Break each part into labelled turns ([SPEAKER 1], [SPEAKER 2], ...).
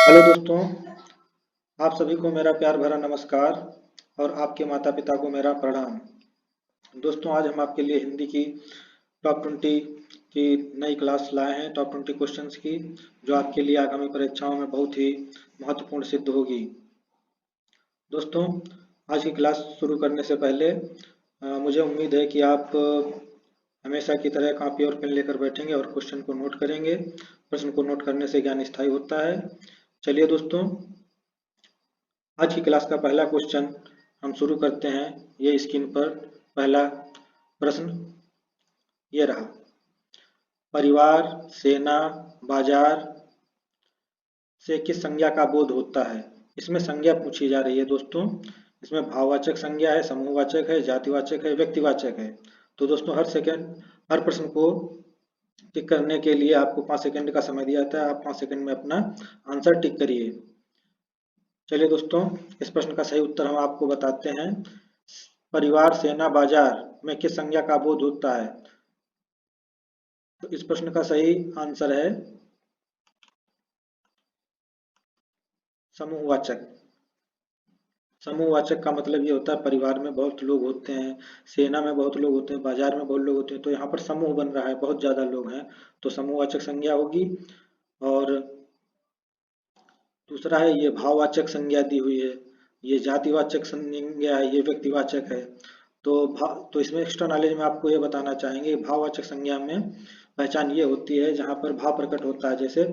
[SPEAKER 1] Hello दोस्तों, आप सभी को मेरा प्यार भरा नमस्कार और आपके माता पिता को मेरा प्रणाम। दोस्तों, आज हम आपके लिए हिंदी की टॉप 20 की नई क्लास लाए हैं, टॉप 20 क्वेश्चंस की, जो आपके लिए आगामी परीक्षाओं में बहुत ही महत्वपूर्ण सिद्ध होगी। दोस्तों, आज की क्लास शुरू करने से पहले मुझे उम्मीद है कि आप हमेशा की तरह कॉपी और पेन लेकर बैठेंगे और क्वेश्चन को नोट करेंगे। प्रश्न को नोट करने से ज्ञान स्थायी होता है। चलिए दोस्तों, आज की क्लास का पहला क्वेश्चन हम शुरू करते हैं। ये स्क्रीन पर पहला प्रश्न ये रहा। परिवार, सेना, बाजार से किस संज्ञा का बोध होता है? इसमें संज्ञा पूछी जा रही है दोस्तों। इसमें भाववाचक संज्ञा है, समूहवाचक है, जातिवाचक है, व्यक्तिवाचक है। तो दोस्तों, हर प्रश्न को टिक करने के लिए आपको 5 सेकंड का समय दिया जाता है। आप 5 सेकंड में अपना आंसर टिक करिए। चलिए दोस्तों, इस प्रश्न का सही उत्तर हम आपको बताते हैं। परिवार, सेना, बाजार में किस संज्ञा का बोध होता है? तो इस प्रश्न का सही आंसर है समूहवाचक। समूहवाचक का मतलब ये होता है परिवार में बहुत लोग होते हैं, सेना में बहुत लोग होते हैं, बाजार में बहुत लोग होते हैं, तो यहाँ पर समूह बन रहा है, बहुत ज्यादा लोग हैं, तो समूहवाचक संज्ञा होगी। और दूसरा है ये भाववाचक संज्ञा दी हुई है, ये जातिवाचक संज्ञा है, ये व्यक्तिवाचक है। तो इसमें एक्स्ट्रा नॉलेज में आपको ये बताना चाहेंगे, भाववाचक संज्ञा में पहचान ये होती है जहां पर भाव प्रकट होता है, जैसे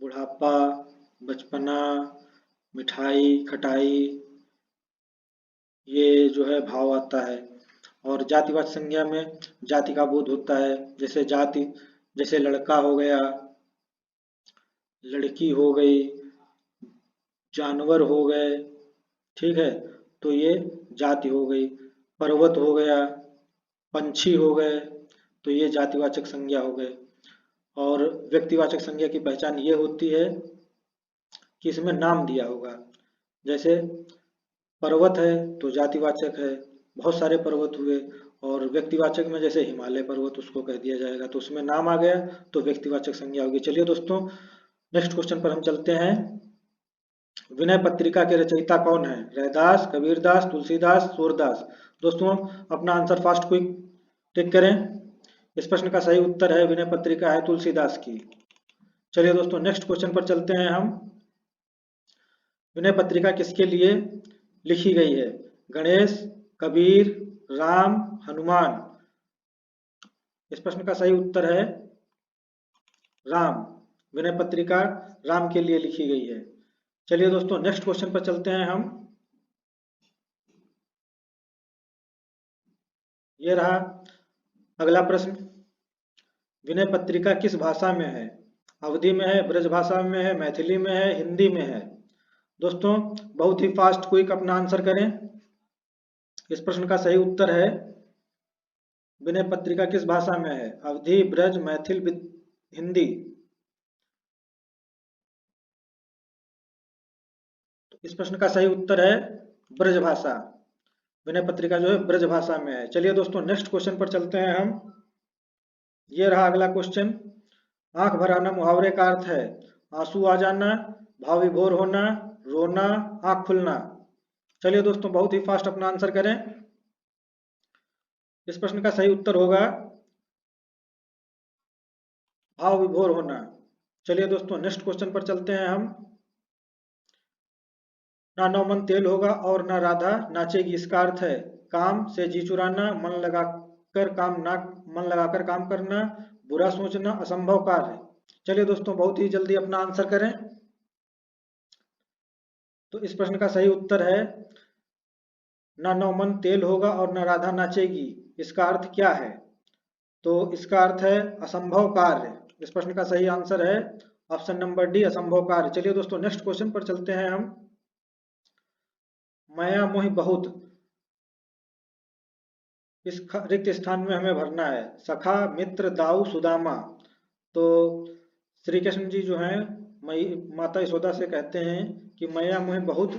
[SPEAKER 1] बुढ़ापा, बचपना, मिठाई, खटाई, ये जो है भाव आता है। और जातिवाचक संज्ञा में जाति का बोध होता है, जैसे लड़का हो गया, लड़की हो गई, जानवर हो गए, ठीक है, तो ये जाति हो गई। पर्वत हो गया, पंछी हो गए, तो ये जातिवाचक संज्ञा हो गए। और व्यक्तिवाचक संज्ञा की पहचान ये होती है कि इसमें नाम दिया होगा। जैसे पर्वत है तो जातिवाचक है, बहुत सारे पर्वत हुए। और व्यक्तिवाचक में जैसे हिमालय पर्वत, उसको कह दिया जाएगा, तो उसमें नाम आ गया, तो व्यक्तिवाचक संज्ञा होगी। चलिए दोस्तों, नेक्स्ट क्वेश्चन पर हम चलते हैं। विनय पत्रिका के रचयिता कौन है? रैदास, कबीरदास, तुलसीदास, सूरदास। दोस्तों, अपना आंसर फास्ट क्विक टिक करें। इस प्रश्न का सही उत्तर है विनय पत्रिका है तुलसीदास की। चलिए दोस्तों, नेक्स्ट क्वेश्चन पर चलते हैं हम। विनय पत्रिका किसके लिए लिखी गई है? गणेश, कबीर, राम, हनुमान। इस प्रश्न का सही उत्तर है राम। विनय पत्रिका राम के लिए लिखी गई है। चलिए दोस्तों, नेक्स्ट क्वेश्चन पर चलते हैं हम। ये रहा अगला प्रश्न। विनय पत्रिका किस भाषा में है? अवधी में है, ब्रज भाषा में है, मैथिली में है, हिंदी में है। दोस्तों, बहुत ही फास्ट क्विक अपना आंसर करें। इस प्रश्न का सही उत्तर है विनय पत्रिका किस भाषा में है? अवधी, ब्रज, मैथिल, हिंदी। इस प्रश्न का सही उत्तर है ब्रज भाषा। विनय पत्रिका जो है ब्रज भाषा में है। चलिए दोस्तों, नेक्स्ट क्वेश्चन पर चलते हैं हम। ये रहा अगला क्वेश्चन। आंख भर आना मुहावरे का अर्थ है आंसू आ जाना, भाव विभोर होना, रोना, आंख खुलना। चलिए दोस्तों, बहुत ही फास्ट अपना आंसर करें। इस प्रश्न का सही उत्तर होगा भाव विभोर होना। चलिए दोस्तों, नेक्स्ट क्वेश्चन पर चलते हैं हम। ना नौ मन तेल होगा और ना राधा नाचेगी, इसका अर्थ है काम से जी चुराना, मन लगाकर काम करना, बुरा सोचना, असंभव कार्य। चलिए दोस्तों, बहुत ही जल्दी अपना आंसर करें। तो इस प्रश्न का सही उत्तर है ना नौ मन तेल होगा और ना राधा नाचेगी, इसका अर्थ क्या है? तो इसका अर्थ है असंभव कार्य। इस प्रश्न का सही आंसर है ऑप्शन नंबर डी, असंभव कार्य। चलिए दोस्तों, नेक्स्ट क्वेश्चन पर चलते हैं हम। माया मोहि बहुत, इस रिक्त स्थान में हमें भरना है। सखा, मित्र, दाऊ, सुदामा। तो श्री कृष्ण जी जो हैं माता यशोदा से कहते हैं कि मैया मोहि बहुत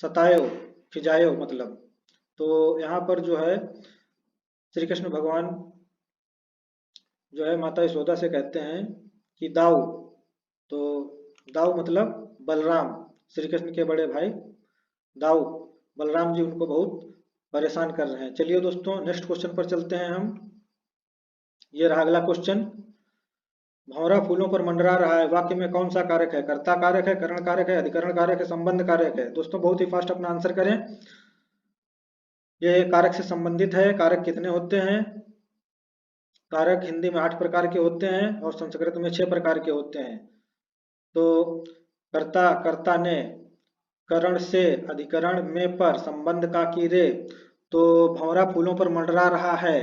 [SPEAKER 1] सतायो, खिजायो मतलब। तो यहाँ पर जो है श्री कृष्ण भगवान जो है माता यशोदा से कहते हैं कि दाऊ, तो दाऊ मतलब बलराम, श्री कृष्ण के बड़े भाई दाऊ, बलराम जी उनको बहुत परेशान कर रहे हैं। चलिए दोस्तों नेक्स्ट क्वेश्चन पर चलते हैं हम। ये रहा अगला क्वेश्चन। भंवरा फूलों पर मंडरा रहा है, वाक्य में कौन सा कारक है? कर्ता कारक है, करण कारक है, अधिकरण कारक है, संबंध कारक है? दोस्तों बहुत ही फास्ट अपना आंसर करें। ये कारक से संबंधित है। कारक कितने होते हैं? कारक हिंदी में 8 प्रकार के होते हैं और संस्कृत में 6 प्रकार के होते हैं। तो कर्ता, कर्ता ने, करण से, अधिकरण में, पर, संबंध का की रे। तो भंवरा फूलों पर मंडरा रहा है,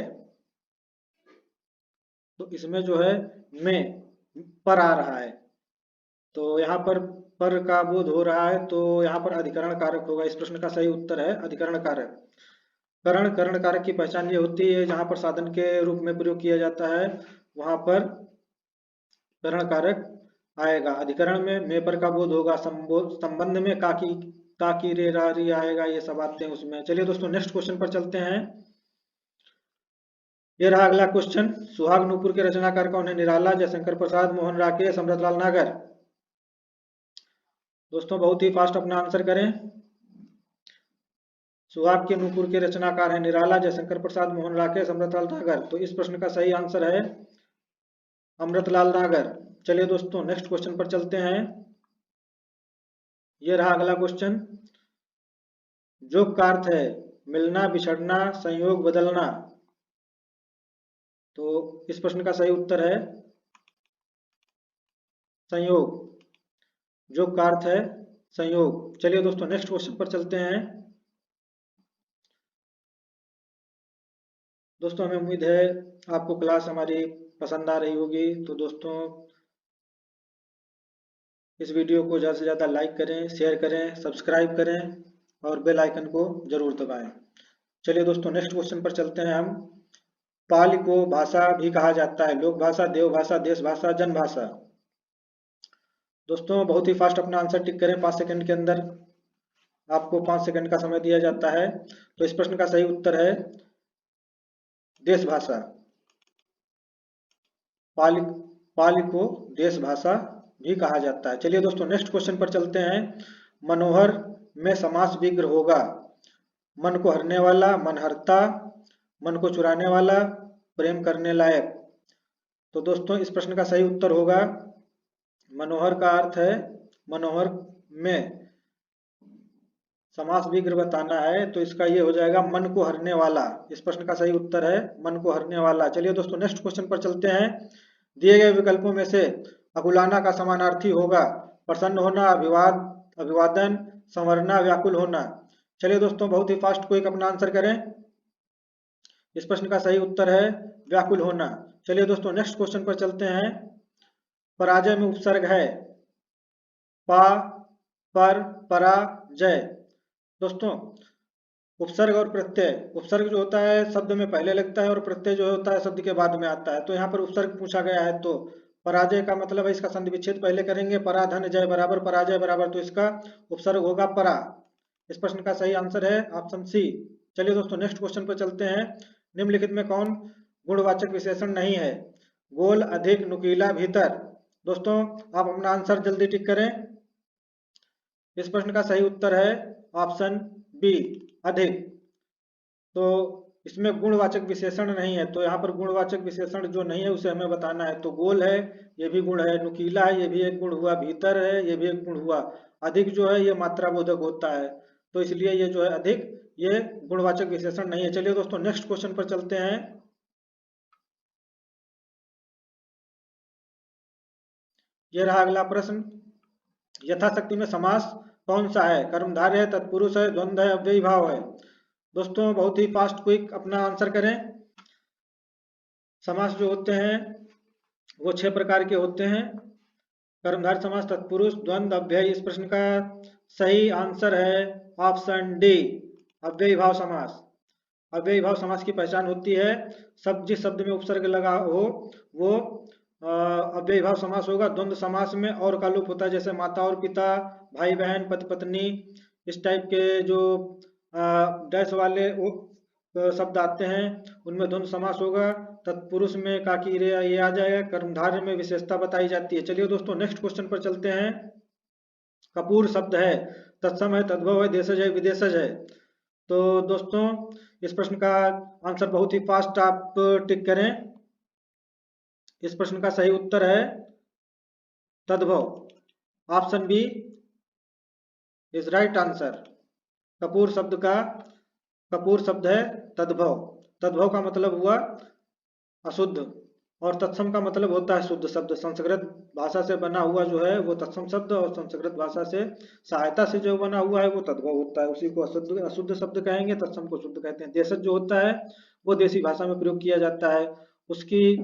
[SPEAKER 1] तो इसमें जो है में पर आ रहा है, तो यहाँ पर का बोध हो रहा है, तो यहाँ पर अधिकरण कारक होगा। इस प्रश्न का सही उत्तर है अधिकरण कारक। करण, करण कारक की पहचान ये होती है जहां पर साधन के रूप में प्रयोग किया जाता है वहां पर करण कारक आएगा। अधिकरण में पर का बोध होगा, संबंध में काकी रे रा री आएगा, ये सब आते हैं उसमें। चलिए दोस्तों नेक्स्ट क्वेश्चन पर चलते हैं। ये रहा अगला क्वेश्चन। सुहाग नूपुर के रचनाकार कौन है? निराला, जयशंकर प्रसाद, मोहन राकेश, अमृतलाल नागर? दोस्तों बहुत ही फास्ट अपना आंसर करें। सुहाग के नूपुर के रचनाकार है निराला, जयशंकर प्रसाद, मोहन राकेश, अमृतलाल नागर। तो इस प्रश्न का सही आंसर है अमृतलाल नागर। चलिए दोस्तों नेक्स्ट क्वेश्चन पर चलते हैं। यह रहा अगला क्वेश्चन। जोग का अर्थ है मिलना, बिछड़ना, संयोग, बदलना। तो इस प्रश्न का सही उत्तर है संयोग। जोग का अर्थ है संयोग। चलिए दोस्तों नेक्स्ट क्वेश्चन पर चलते हैं। दोस्तों हमें उम्मीद है आपको क्लास हमारी पसंद आ रही होगी। तो दोस्तों इस वीडियो को ज़्यादा से ज़्यादा लाइक करें, शेयर करें, सब्सक्राइब करें और बेल आइकन को जरूर दबाएं। चलिए दोस्तों नेक्स्ट क्वेश्चन पर चलते हैं हम। पाली को भाषा भी कहा जाता है, लोक भाषा, देव भाषा, देश भाषा, जन भाषा? दोस्तों बहुत ही फास्ट अपना आंसर टिक करें, 5 सेकंड के अंदर आपको 5 सेकंड का समय दिया जाता है। तो इस प्रश्न का सही उत्तर है देश भाषा। पाली को देश भाषा भी कहा जाता है। चलिए दोस्तों नेक्स्ट क्वेश्चन पर चलते हैं। मनोहर में समास विग्रह होगा। मन को हरने वाला, मनहरता, मन को चुराने वाला, प्रेम करने लायक? तो दोस्तों इस प्रश्न का सही उत्तर होगा मनोहर का अर्थ है मनोहर में समास विग्रह बताना है, तो इसका ये हो जाएगा मन को हरने वाला। इस प्रश्न का सही उत्तर है मन को हरने वाला। चलिए दोस्तों नेक्स्ट क्वेश्चन पर चलते हैं। दिए गए विकल्पों में से अकुलाना का समानार्थी होगा प्रसन्न होना, अभिवादन, संवरना, व्याकुल होना? चलिए दोस्तों बहुत ही फास्ट क्विक अपना आंसर करें। इस प्रश्न का सही उत्तर है व्याकुल होना। चलिए दोस्तों नेक्स्ट क्वेश्चन पर चलते हैं। पराजय में उपसर्ग है पा, पर, परा, जय। दोस्तों उपसर्ग और प्रत्यय, उपसर्ग जो होता है शब्द में पहले लगता है और प्रत्यय जो होता है शब्द के बाद में आता है। तो यहाँ पर उपसर्ग पूछा गया है, तो पराजय का मतलब है, इसका संधि विच्छेद पहले करेंगे, पराधन जय बराबर पराजय बराबर, तो इसका उपसर्ग होगा परा। इस प्रश्न का सही आंसर है ऑप्शन सी। चलिए दोस्तों नेक्स्ट क्वेश्चन पर चलते हैं। निम्नलिखित में कौन गुणवाचक विशेषण नहीं है? गोल, अधिक, नुकीला, भीतर? दोस्तों आप अपना आंसर जल्दी टिक करें। इस प्रश्न का सही उत्तर है ऑप्शन बी, अधिक। तो इसमें गुणवाचक विशेषण नहीं है, तो यहाँ पर गुणवाचक विशेषण जो नहीं है उसे हमें बताना है। तो गोल है, ये भी गुण है, नुकीला है, ये भी एक गुण हुआ, भीतर है, ये भी एक गुण हुआ, अधिक जो है ये मात्रा बोधक होता है, तो इसलिए ये जो है अधिक, ये गुणवाचक विशेषण नहीं है। चलिए दोस्तों नेक्स्ट क्वेश्चन पर चलते हैं। ये रहा अगला प्रश्न। यथाशक्ति में समास कौन सा है? कर्मधारय है, तत्पुरुष है, द्वंद्व है, अव्ययी भाव है? दोस्तों बहुत ही फास्ट क्विक अपना आंसर करें। समास जो होते हैं वो 6 प्रकार के होते हैं। कर्मधारय समास, तत्पुरुष, द्वंद्व, अव्ययी। इस प्रश्न का सही आंसर है ऑप्शन डी, अव्ययी भाव समास। अव्ययी भाव समास की पहचान होती है जिस शब्द में उपसर्ग लगा हो वो अव्ययी भाव समास होगा। द्वंद्व समास में और का लोप होता है, जैसे माता और पिता, भाई बहन, पति पत्नी, इस टाइप के जो डैश वाले शब्द आते हैं उनमें द्वंद्व समास होगा। तत्पुरुष में काकी रे ये आ जाएगा। कर्मधारय में विशेषता बताई जाती है। चलिए दोस्तों नेक्स्ट क्वेश्चन पर चलते हैं। कपूर शब्द है, तत्सम है, तद्भव है, देशज है, विदेशज है। तो दोस्तों इस प्रश्न का आंसर बहुत ही फास्ट आप टिक करें। इस प्रश्न का सही उत्तर है तद्भव। Option B is right answer. कपूर शब्द है तद्भव। तद्भव का मतलब हुआ अशुद्ध और तत्सम का मतलब होता है शुद्ध शब्द। संस्कृत भाषा से बना हुआ जो है वो तत्सम शब्द और संस्कृत भाषा से सहायता से जो बना हुआ है वो तद्भव होता है। उसी को अशुद्ध शब्द कहेंगे, तत्सम को शुद्ध कहते हैं। देशज जो होता है वो देसी भाषा में प्रयोग किया जाता है, उसकी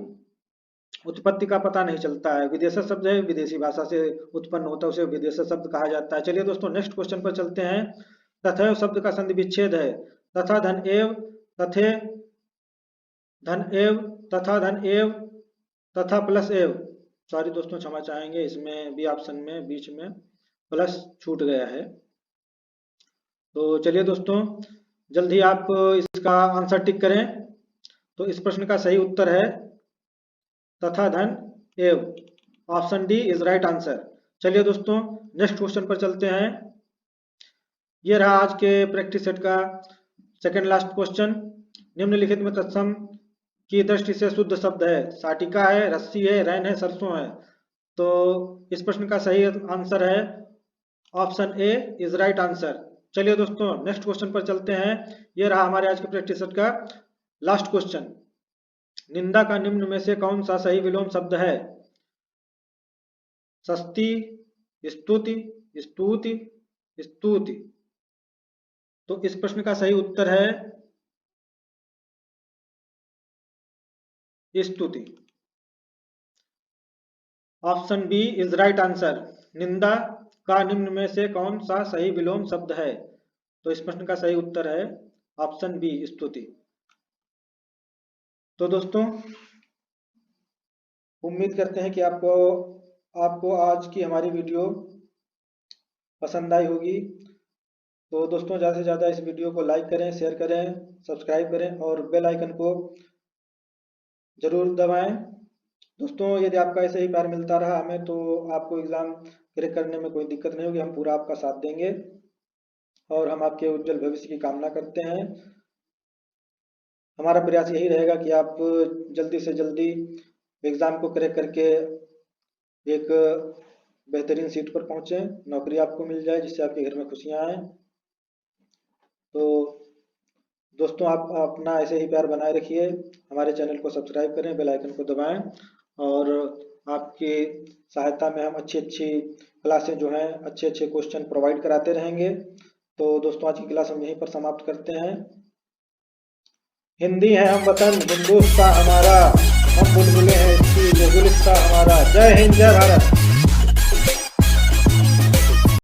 [SPEAKER 1] उत्पत्ति का पता नहीं चलता है। विदेशज शब्द है, विदेशी भाषा से उत्पन्न होता है, उसे विदेशज शब्द कहा जाता है। चलिए दोस्तों नेक्स्ट क्वेश्चन पर चलते हैं। तथैव शब्द का संधि विच्छेद है। तथा धन एव, तथे धन एव, तथा धन एव, तथा प्लस एव। सॉरी दोस्तों क्षमा चाहेंगे, इसमें भी ऑप्शन में बीच में प्लस छूट गया है। तो चलिए दोस्तों जल्दी आप इसका आंसर टिक करें। तो इस प्रश्न का सही उत्तर है तथा धन एव। Option D is right answer. चलिए दोस्तों नेक्स्ट क्वेश्चन पर चलते हैं। यह रहा आज के प्रैक्टिस सेट का सेकंड लास्ट क्वेश्चन। निम्नलिखित में तत्सम की दृष्टि से शुद्ध शब्द है। साटिका है, रस्सी है, रैन है, सरसों है। तो इस प्रश्न का सही आंसर है option A is right answer. चलिए दोस्तों नेक्स्ट क्वेश्चन पर चलते हैं। यह रहा हमारे आज के प्रैक्टिस सेट का लास्ट क्वेश्चन। निंदा का निम्न में से कौन सा सही विलोम शब्द है? सस्ती, स्तुति, स्तुति, स्तुति। तो इस प्रश्न का सही उत्तर है स्तुति। Option B is right answer. निंदा का निम्न में से कौन सा सही विलोम शब्द है? तो इस प्रश्न का सही उत्तर है ऑप्शन बी स्तुति। तो दोस्तों उम्मीद करते हैं कि आपको आज की हमारी वीडियो पसंद आई होगी। तो दोस्तों ज़्यादा से ज़्यादा इस वीडियो को लाइक करें, शेयर करें, सब्सक्राइब करें और बेल आइकन को जरूर दबाएं। दोस्तों यदि आपका ऐसे ही प्यार मिलता रहा हमें तो आपको एग्ज़ाम क्रैक करने में कोई दिक्कत नहीं होगी। हम पूरा आपका साथ देंगे और हम आपके उज्जवल भविष्य की कामना करते हैं। हमारा प्रयास यही रहेगा कि आप जल्दी से जल्दी एग्ज़ाम को क्रैक करके एक बेहतरीन सीट पर पहुंचें, नौकरी आपको मिल जाए जिससे आपके घर में खुशियां आएँ। तो दोस्तों आप अपना ऐसे ही प्यार बनाए रखिए। हमारे चैनल को सब्सक्राइब करें, बेल आइकन को दबाएं और आपकी सहायता में हम अच्छी क्लासें जो हैं अच्छे क्वेश्चन प्रोवाइड कराते रहेंगे। तो दोस्तों आज की क्लास हम यहीं पर समाप्त करते हैं। हिंदी है हम वतन, हिंदुस्तान हमारा, हम बुलबुलें हैं इसकी जो गुलिस्तां हमारा। जय हिंद, जय भारत।